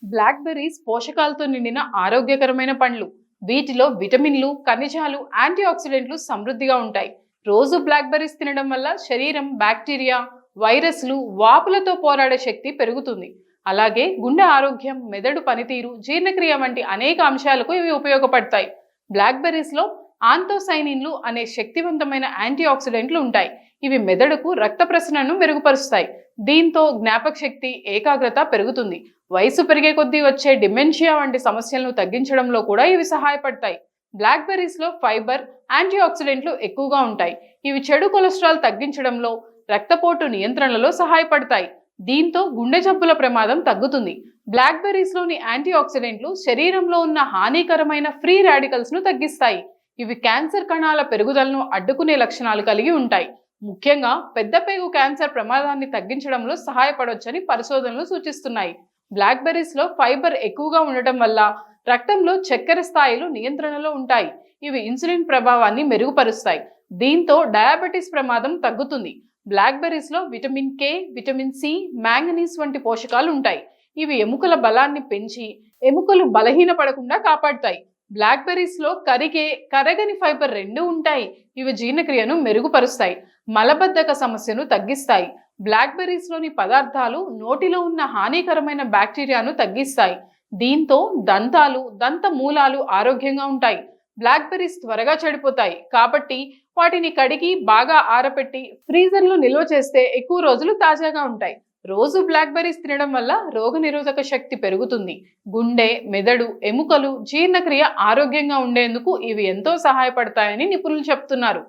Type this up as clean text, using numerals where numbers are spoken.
Black berries పోషకాలతో నిండిన ఆరోగ్యకరమైన పండ్లు. వీటిలో విటమిన్లు, ఖనిజాలు, యాంటీ ఆక్సిడెంట్లు సమృద్ధిగా ఉంటాయి. రోజు బ్లాక్ బెర్రీస్ తినడం వల్ల శరీరం బ్యాక్టీరియా, వైరస్లు, వాపులతో పోరాడే శక్తి పెరుగుతుంది. అలాగే గుండె ఆరోగ్యం, మెదడు పనితీరు, జీర్ణక్రియ వంటి అనేక అంశాలకు ఇవి ఉపయోగపడతాయి. బ్లాక్ బెర్రీస్ లో ఆంతోసైనిన్లు అనే శక్తివంతమైన యాంటీ ఆక్సిడెంట్లు ఉంటాయి. ఇవి మెదడుకు రక్త ప్రసరణను మెరుగుపరుస్తాయి. దీంతో జ్ఞాపక శక్తి, ఏకాగ్రత పెరుగుతుంది. వయసు పెరిగే కొద్దీ వచ్చే డిమెన్షియా వంటి సమస్యలను తగ్గించడంలో కూడా ఇవి సహాయపడతాయి. బ్లాక్ బెర్రీస్ లో ఫైబర్, యాంటీ ఆక్సిడెంట్లు ఎక్కువగా ఉంటాయి. ఇవి చెడు కొలెస్ట్రాల్ తగ్గించడంలో, రక్తపోటు నియంత్రణలో సహాయపడతాయి. దీంతో గుండె జబ్బుల ప్రమాదం తగ్గుతుంది. బ్లాక్ బెర్రీస్ లోని యాంటీ ఆక్సిడెంట్లు శరీరంలో ఉన్న హానికరమైన ఫ్రీ రాడికల్స్ ను తగ్గిస్తాయి. ఇవి క్యాన్సర్ కణాల పెరుగుదలను అడ్డుకునే లక్షణాలు కలిగి ఉంటాయి. ముఖ్యంగా పెద్ద పేగు క్యాన్సర్ ప్రమాదాన్ని తగ్గించడంలో సహాయపడొచ్చని పరిశోధనలు సూచిస్తున్నాయి. బ్లాక్ బెర్రీస్ లో ఫైబర్ ఎక్కువగా ఉండటం వల్ల రక్తంలో చక్కెర స్థాయిలు నియంత్రణలో ఉంటాయి. ఇవి ఇన్సులిన్ ప్రభావాన్ని మెరుగుపరుస్తాయి. దీంతో డయాబెటీస్ ప్రమాదం తగ్గుతుంది. బ్లాక్ బెర్రీస్ లో vitamin K, vitamin C, manganese వంటి పోషకాలు ఉంటాయి. ఇవి ఎముకల బలాన్ని పెంచి ఎముకలు బలహీనపడకుండా కాపాడుతాయి. బ్లాక్ బెర్రీస్ లో కరగని ఫైబర్ 2 ఉంటాయి. ఇవి జీర్ణక్రియను మెరుగుపరుస్తాయి, మలబద్ధక సమస్యను తగ్గిస్తాయి. బ్లాక్ బెర్రీస్ లోని పదార్థాలు నోటిలో ఉన్న హానికరమైన బ్యాక్టీరియాను తగ్గిస్తాయి. దీంతో దంతాలు, దంత మూలాలు ఆరోగ్యంగా ఉంటాయి. బ్లాక్ బెర్రీస్ త్వరగా చెడిపోతాయి కాబట్టి వాటిని కడిగి బాగా ఆరబెట్టి ఫ్రీజర్లో నిల్వ చేస్తే ఎక్కువ రోజులు తాజాగా ఉంటాయి. రోజు బ్లాక్ బెర్రీస్ తినడం వల్ల రోగనిరోధక శక్తి పెరుగుతుంది. గుండె, మెదడు, ఎముకలు, జీర్ణక్రియ ఆరోగ్యంగా ఉండేందుకు ఇవి ఎంతో సహాయపడతాయని నిపుణులు చెప్తున్నారు.